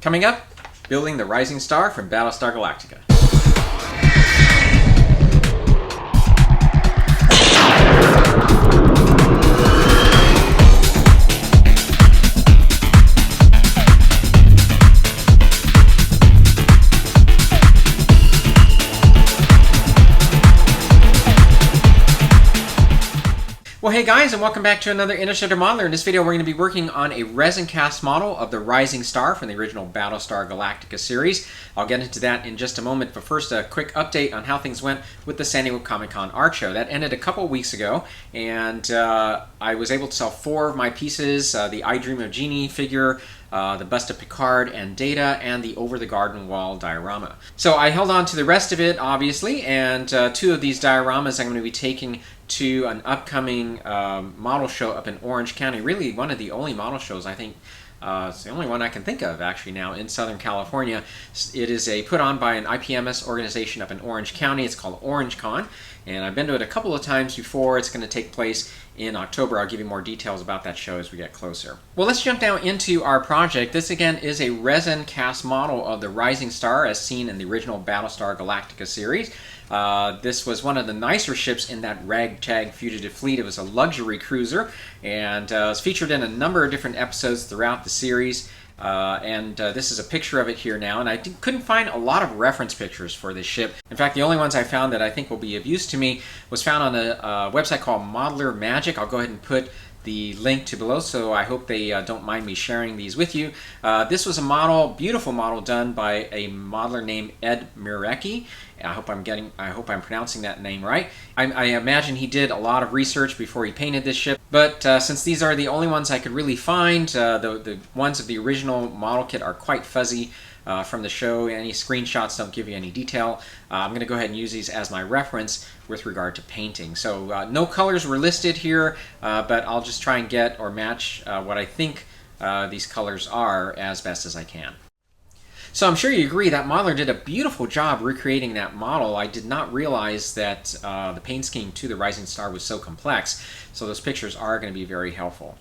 Coming up, building the rising star from Battlestar Galactica. Well, hey guys, and welcome back to another Illustrator Modeler. In this video, we're going to be working on a resin cast model of the rising star from the original Battlestar Galactica series. I'll get into that in just a moment, but first a quick update on how things went with the San Diego Comic-Con art show. That ended a couple weeks ago, and I was able to sell 4 of my pieces, the I Dream of Jeannie figure, the Bust of Picard and Data, and the Over the Garden Wall diorama. So I held on to the rest of it, obviously, and 2 of these dioramas I'm going to be taking to an upcoming model show up in Orange County. Really one of the only model shows, I think, it's the only one I can think of actually now in Southern California. It is put on by an IPMS organization up in Orange County. It's called OrangeCon, and I've been to it a couple of times before. It's going to take place in October. I'll give you more details about that show as we get closer. Well, let's jump down into our project. This again is a resin cast model of the Rising Star as seen in the original Battlestar Galactica series. This was one of the nicer ships in that ragtag fugitive fleet. It was a luxury cruiser, and was featured in a number of different episodes throughout the series. This is a picture of it here now, and I couldn't find a lot of reference pictures for this ship. In fact, the only ones I found that I think will be of use to me was found on a website called Modeler Magic. I'll go ahead and put the link to below, so I hope they don't mind me sharing these with you. This was a model, beautiful model, done by a modeler named Ed Mirecki. I hope I'm pronouncing that name right. I imagine he did a lot of research before he painted this ship, but since these are the only ones I could really find, the ones of the original model kit are quite fuzzy from the show. Any screenshots don't give you any detail. I'm going to go ahead and use these as my reference with regard to painting. So no colors were listed here, but I'll just try and get or match what I think these colors are as best as I can. So I'm sure you agree that modeler did a beautiful job recreating that model. I did not realize that the paint scheme to the Rising Star was so complex, so those pictures are going to be very helpful.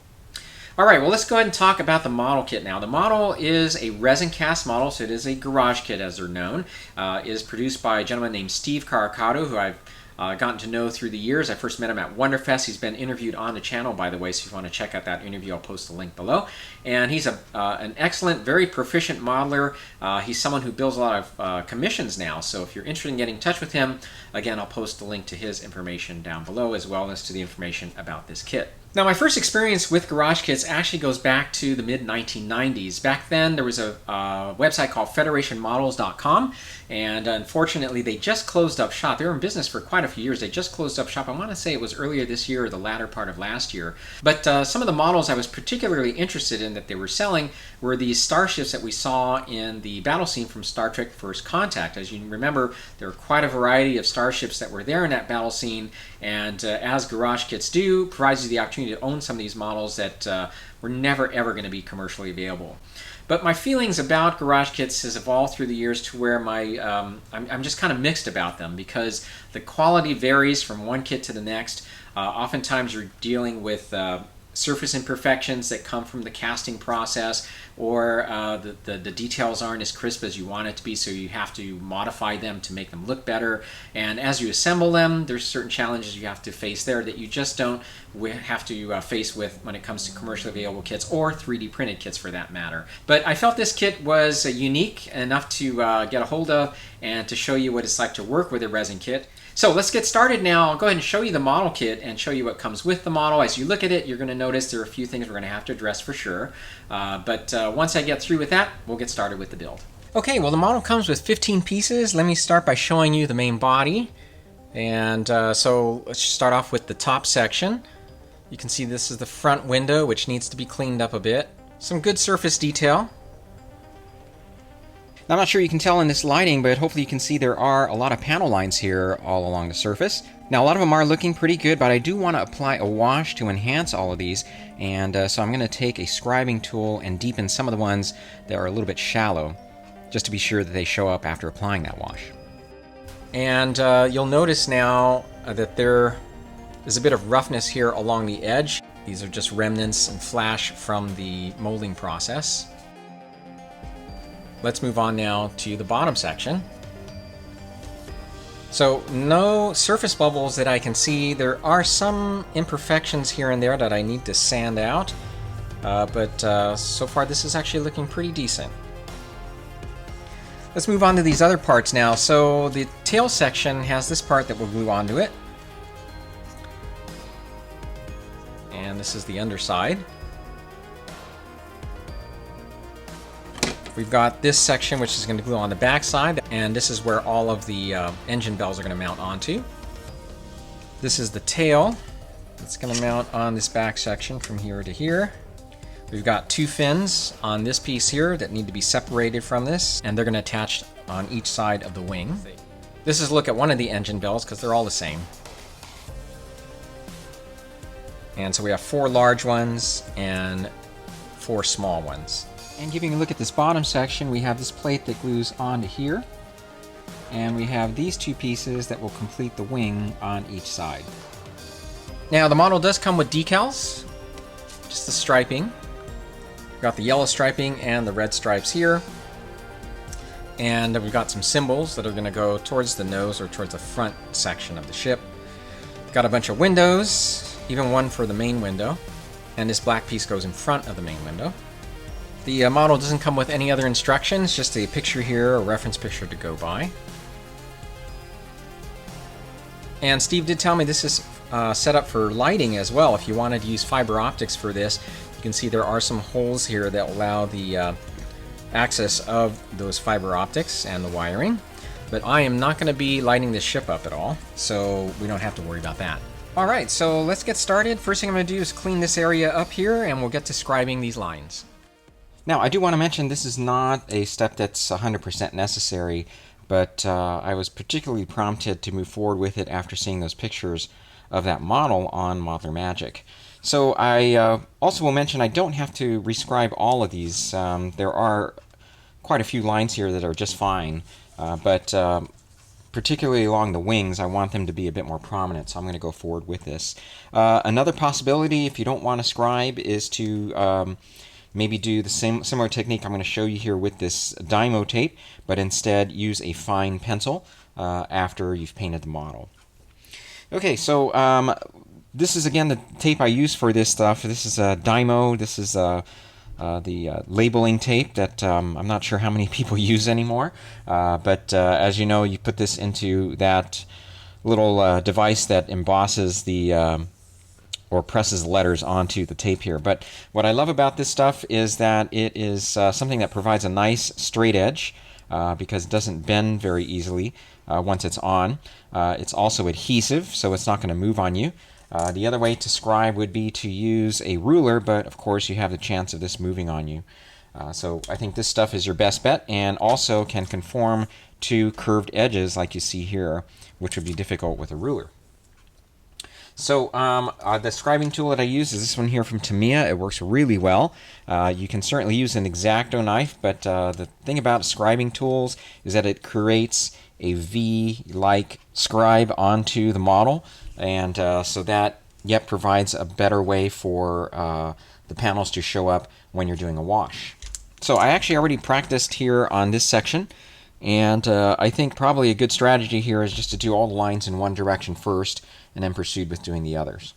Alright, well, let's go ahead and talk about the model kit now. The model is a resin cast model, so it is a garage kit as they're known. It is produced by a gentleman named Steve Carricato, who I've gotten to know through the years. I first met him at Wonderfest. He's been interviewed on the channel, by the way, so if you want to check out that interview, I'll post the link below. And he's an excellent, very proficient modeler. He's someone who builds a lot of commissions now, so if you're interested in getting in touch with him, again, I'll post the link to his information down below, as well as to the information about this kit. Now, my first experience with garage kits actually goes back to the mid-1990s. Back then, there was a website called federationmodels.com, and unfortunately, they just closed up shop. They were in business for quite a few years. They just closed up shop. I want to say it was earlier this year or the latter part of last year. But some of the models I was particularly interested in that they were selling were these starships that we saw in the battle scene from Star Trek First Contact. As you remember, there were quite a variety of starships that were there in that battle scene, and as garage kits do, provides you the opportunity to own some of these models that were never ever going to be commercially available. But my feelings about garage kits has evolved through the years to where I'm just kind of mixed about them, because the quality varies from one kit to the next. Oftentimes you're dealing with surface imperfections that come from the casting process, or the details aren't as crisp as you want it to be, so you have to modify them to make them look better. And as you assemble them, there's certain challenges you have to face there that you just don't have to face with when it comes to commercially available kits, or 3D printed kits for that matter. But I felt this kit was unique enough to get a hold of and to show you what it's like to work with a resin kit. So let's get started now. I'll go ahead and show you the model kit and show you what comes with the model. As you look at it, you're going to notice there are a few things we're going to have to address for sure. But once I get through with that, we'll get started with the build. Okay, well, the model comes with 15 pieces. Let me start by showing you the main body. And so let's start off with the top section. You can see this is the front window, which needs to be cleaned up a bit. Some good surface detail. Now, I'm not sure you can tell in this lighting, but hopefully you can see there are a lot of panel lines here all along the surface. Now, a lot of them are looking pretty good, but I do want to apply a wash to enhance all of these, and so I'm going to take a scribing tool and deepen some of the ones that are a little bit shallow, just to be sure that they show up after applying that wash. And you'll notice now that there is a bit of roughness here along the edge. These are just remnants and flash from the molding process. let's move on now to the bottom section. So no surface bubbles that I can see. There are some imperfections here and there that I need to sand out, but so far this is actually looking pretty decent. Let's move on to these other parts now. So the tail section has this part that we'll glue onto it. And this is the underside. We've got this section which is going to glue on the back side, and this is where all of the engine bells are going to mount onto. This is the tail. It's going to mount on this back section from here to here. We've got two fins on this piece here that need to be separated from this, and they're going to attach on each side of the wing. This is a look at one of the engine bells because they're all the same. And so we have 4 large ones and 4 small ones. And giving a look at this bottom section, we have this plate that glues onto here. And we have these 2 pieces that will complete the wing on each side. Now the model does come with decals, just the striping. We've got the yellow striping and the red stripes here. And we've got some symbols that are going to go towards the nose or towards the front section of the ship. We've got a bunch of windows, even one for the main window. And this black piece goes in front of the main window. The model doesn't come with any other instructions, just a picture here, a reference picture to go by. And Steve did tell me this is set up for lighting as well. If you wanted to use fiber optics for this, you can see there are some holes here that allow the access of those fiber optics and the wiring. But I am not going to be lighting this ship up at all, so we don't have to worry about that. Alright, so let's get started. First thing I'm going to do is clean this area up here, and we'll get to scribing these lines. Now, I do want to mention this is not a step that's 100% necessary, but I was particularly prompted to move forward with it after seeing those pictures of that model on Modeler Magic. So I also will mention I don't have to rescribe all of these. There are quite a few lines here that are just fine, but particularly along the wings, I want them to be a bit more prominent, so I'm going to go forward with this. Another possibility, if you don't want to scribe, is to maybe do the similar technique I'm going to show you here with this Dymo tape, but instead use a fine pencil after you've painted the model. Okay, so this is again the tape I use for this stuff. This is a Dymo. This is the labeling tape that I'm not sure how many people use anymore, but as you know, you put this into that little device that embosses the or presses letters onto the tape here. But what I love about this stuff is that it is something that provides a nice straight edge because it doesn't bend very easily once it's on. It's also adhesive, so it's not going to move on you. The other way to scribe would be to use a ruler, but of course you have the chance of this moving on you. So I think this stuff is your best bet, and also can conform to curved edges like you see here, which would be difficult with a ruler. So the scribing tool that I use is this one here from Tamiya. It works really well. You can certainly use an X-Acto knife, but the thing about scribing tools is that it creates a V-like scribe onto the model, and so that provides a better way for the panels to show up when you're doing a wash. So I actually already practiced here on this section, and I think probably a good strategy here is just to do all the lines in one direction first, and then proceed with doing the others.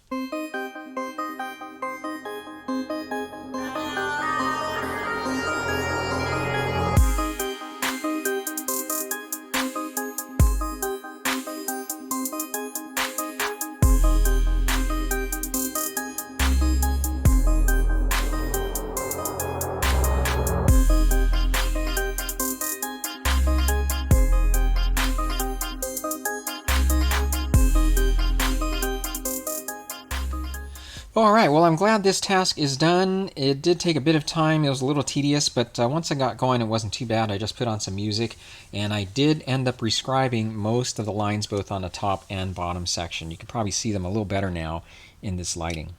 Alright, well I'm glad this task is done. It did take a bit of time, it was a little tedious, but once I got going it wasn't too bad. I just put on some music, and I did end up rescribing most of the lines both on the top and bottom section. You can probably see them a little better now in this lighting.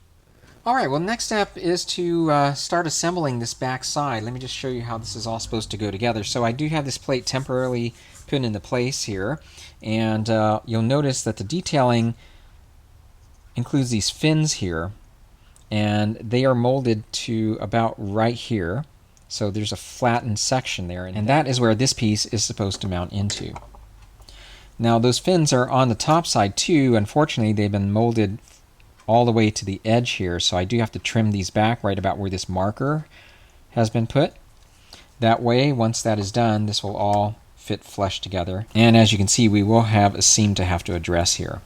Alright, well next step is to start assembling this back side. Let me just show you how this is all supposed to go together. So I do have this plate temporarily put into place here, and you'll notice that the detailing includes these fins here, and they are molded to about right here. So there's a flattened section there, and that is where this piece is supposed to mount into. Now those fins are on the top side too. Unfortunately, they've been molded all the way to the edge here, so I do have to trim these back right about where this marker has been put. That way, once that is done, this will all fit flush together. And as you can see, we will have a seam to have to address here.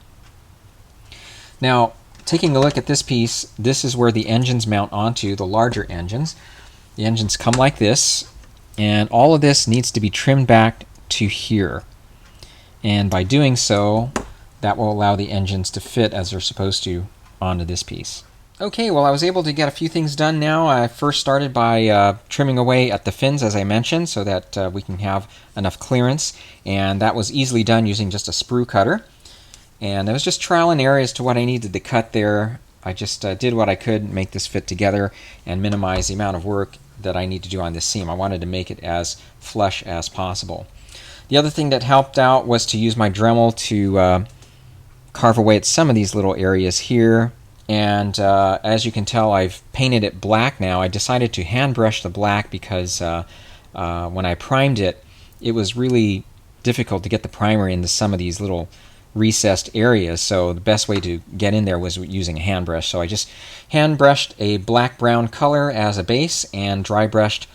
Now, taking a look at this piece, this is where the engines mount onto, the larger engines. The engines come like this, and all of this needs to be trimmed back to here. And by doing so, that will allow the engines to fit as they're supposed to onto this piece. Okay, well, I was able to get a few things done now. I first started by trimming away at the fins, as I mentioned, so that we can have enough clearance. And that was easily done using just a sprue cutter. And it was just trial and error as to what I needed to cut there. I just did what I could make this fit together and minimize the amount of work that I need to do on this seam. I wanted to make it as flush as possible. The other thing that helped out was to use my Dremel to carve away at some of these little areas here. And as you can tell, I've painted it black now. I decided to hand brush the black because when I primed it, it was really difficult to get the primer into some of these little recessed areas. So the best way to get in there was using a hand brush. So I just hand brushed a black-brown color as a base and dry brushed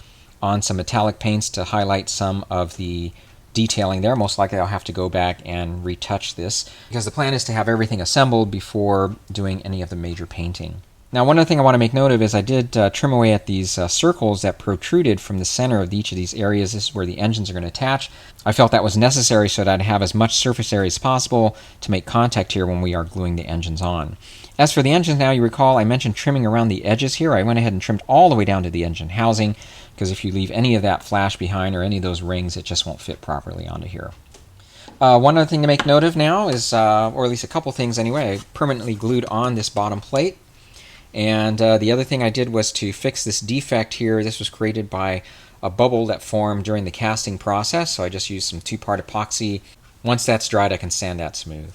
on some metallic paints to highlight some of the detailing there. Most likely I'll have to go back and retouch this because the plan is to have everything assembled before doing any of the major painting. Now, one other thing I want to make note of is I did trim away at these circles that protruded from the center of each of these areas. This is where the engines are going to attach. I felt that was necessary so that I'd have as much surface area as possible to make contact here when we are gluing the engines on. As for the engines now, you recall I mentioned trimming around the edges here. I went ahead and trimmed all the way down to the engine housing because if you leave any of that flash behind or any of those rings, it just won't fit properly onto here. One other thing to make note of now is, or at least a couple things anyway, I permanently glued on this bottom plate. And the other thing I did was to fix this defect here. This was created by a bubble that formed during the casting process, so I just used some 2-part epoxy. Once that's dried, I can sand that smooth.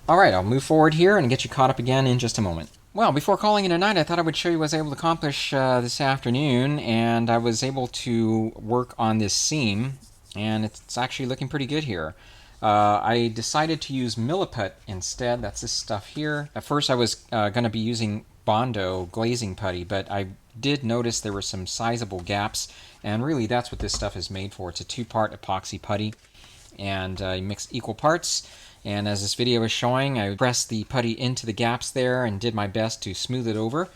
Alright, I'll move forward here and get you caught up again in just a moment. Well, before calling it a night, I thought I would show you what I was able to accomplish this afternoon, and I was able to work on this seam, and it's actually looking pretty good here. I decided to use milliput instead. That's this stuff here. At first I was going to be using Bondo glazing putty, but I did notice there were some sizable gaps, and really that's what this stuff is made for. It's a 2-part epoxy putty, and you mix equal parts. And as this video is showing, I pressed the putty into the gaps there and did my best to smooth it over.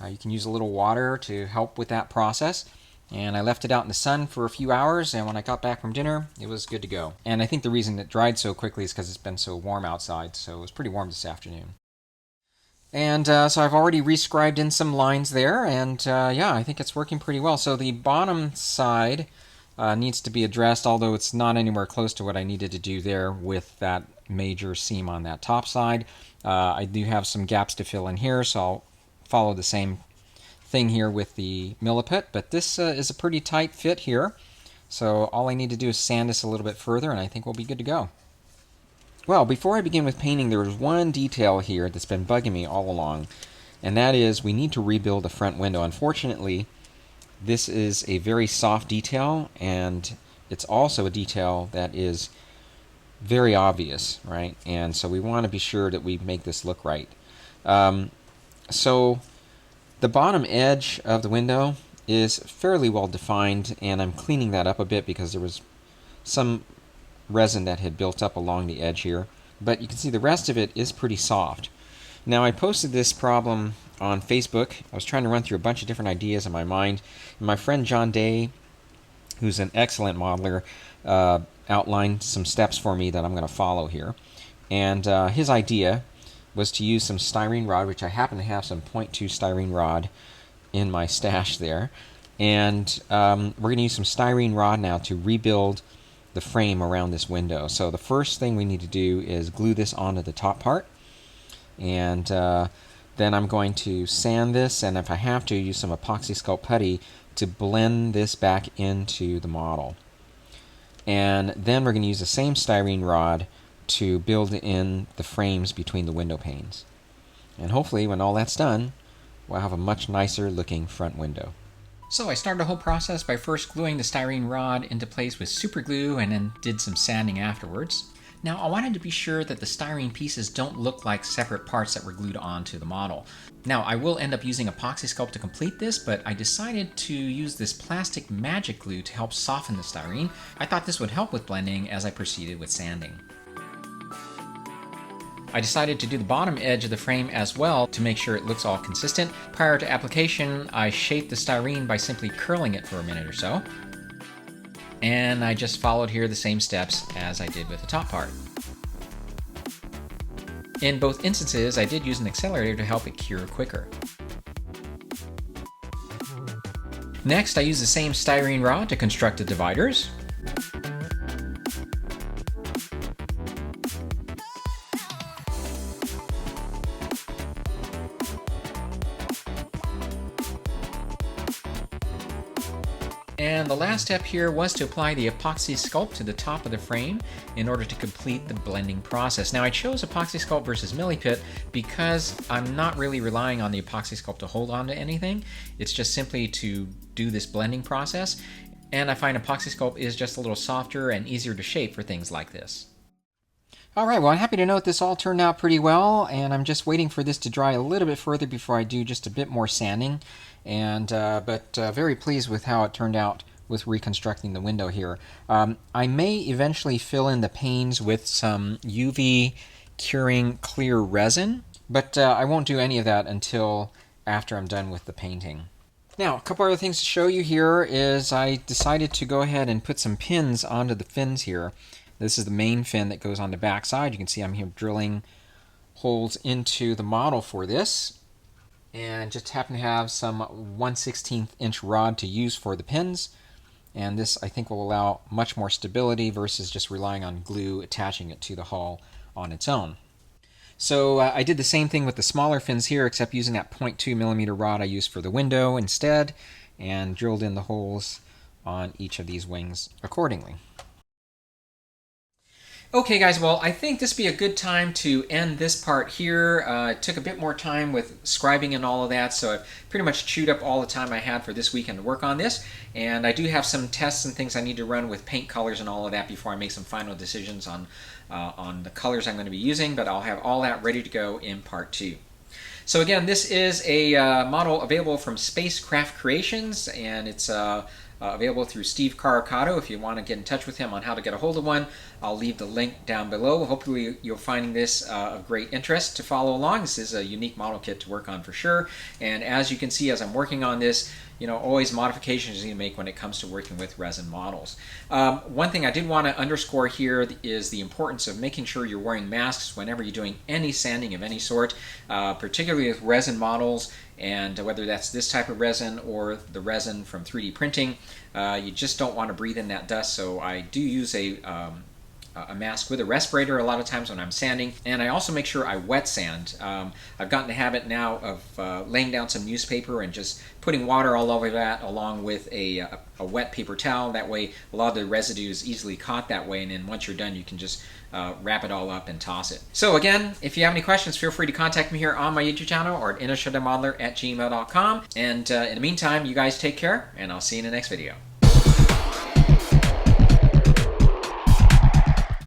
You can use a little water to help with that process. And I left it out in the sun for a few hours, and when I got back from dinner, it was good to go. And I think the reason it dried so quickly is because it's been so warm outside, so it was pretty warm this afternoon. And so I've already rescribed in some lines there, and yeah, I think it's working pretty well. So the bottom side needs to be addressed, although it's not anywhere close to what I needed to do there with that major seam on that top side. I do have some gaps to fill in here, so I'll follow the same thing here with the milliput, but this is a pretty tight fit here, so all I need to do is sand this a little bit further and I think we'll be good to go. Well, before I begin with painting, there was one detail here that's been bugging me all along, and that is we need to rebuild the front window. Unfortunately, this is a very soft detail, and it's also a detail that is very obvious, right? And so we want to be sure that we make this look right. So the bottom edge of the window is fairly well defined, and I'm cleaning that up a bit because there was some resin that had built up along the edge here. But you can see the rest of it is pretty soft. Now, I posted this problem on Facebook. I was trying to run through a bunch of different ideas in my mind. And my friend John Day, who's an excellent modeler, outlined some steps for me that I'm going to follow here. And his idea was to use some styrene rod, which I happen to have some 0.2 styrene rod in my stash there. And we're going to use some styrene rod now to rebuild the frame around this window. So the first thing we need to do is glue this onto the top part. And then I'm going to sand this, and if I have to, use some epoxy sculpt putty to blend this back into the model. And then we're going to use the same styrene rod to build in the frames between the window panes. And hopefully when all that's done, we'll have a much nicer looking front window. So I started the whole process by first gluing the styrene rod into place with super glue and then did some sanding afterwards. Now I wanted to be sure that the styrene pieces don't look like separate parts that were glued onto the model. Now I will end up using epoxy sculpt to complete this, but I decided to use this plastic magic glue to help soften the styrene. I thought this would help with blending as I proceeded with sanding. I decided to do the bottom edge of the frame as well to make sure it looks all consistent. Prior to application, I shaped the styrene by simply curling it for a minute or so. And I just followed here the same steps as I did with the top part. In both instances, I did use an accelerator to help it cure quicker. Next, I used the same styrene rod to construct the dividers. And the last step here was to apply the epoxy sculpt to the top of the frame in order to complete the blending process. Now I chose epoxy sculpt versus millipit because I'm not really relying on the epoxy sculpt to hold on to anything. It's just simply to do this blending process. And I find epoxy sculpt is just a little softer and easier to shape for things like this. Alright, well I'm happy to note this all turned out pretty well, and I'm just waiting for this to dry a little bit further before I do just a bit more sanding. And but very pleased with how it turned out with reconstructing the window here. I may eventually fill in the panes with some UV curing clear resin, but I won't do any of that until after I'm done with the painting. Now, a couple other things to show you here is I decided to go ahead and put some pins onto the fins here. This is the main fin that goes on the back side. You can see I'm here drilling holes into the model for this. And just happen to have some 1/16 inch rod to use for the pins. And this, I think, will allow much more stability versus just relying on glue attaching it to the hull on its own. So I did the same thing with the smaller fins here, except using that 0.2 millimeter rod I used for the window instead, and drilled in the holes on each of these wings accordingly. Okay guys, well I think this would be a good time to end this part here. It took a bit more time with scribing and all of that, so I've pretty much chewed up all the time I had for this weekend to work on this. And I do have some tests and things I need to run with paint colors and all of that before I make some final decisions on the colors I'm going to be using, but I'll have all that ready to go in part 2. So again, this is a model available from Spacecraft Creations, and it's available through Steve Carricato. If you want to get in touch with him on how to get a hold of one, I'll leave the link down below. Hopefully you're finding this of great interest to follow along. This is a unique model kit to work on for sure. And as you can see, as I'm working on this, you know, always modifications you need to make when it comes to working with resin models. One thing I did want to underscore here is the importance of making sure you're wearing masks whenever you're doing any sanding of any sort, particularly with resin models, and whether that's this type of resin or the resin from 3D printing. You just don't want to breathe in that dust, so I do use a mask with a respirator a lot of times when I'm sanding, and I also make sure I wet sand. I've gotten the habit now of laying down some newspaper and just putting water all over that along with a wet paper towel. That way a lot of the residue is easily caught that way, and then once you're done you can just wrap it all up and toss it. So again, if you have any questions, feel free to contact me here on my YouTube channel or at InillustratorModeler@gmail.com. And in the meantime, you guys take care, and I'll see you in the next video.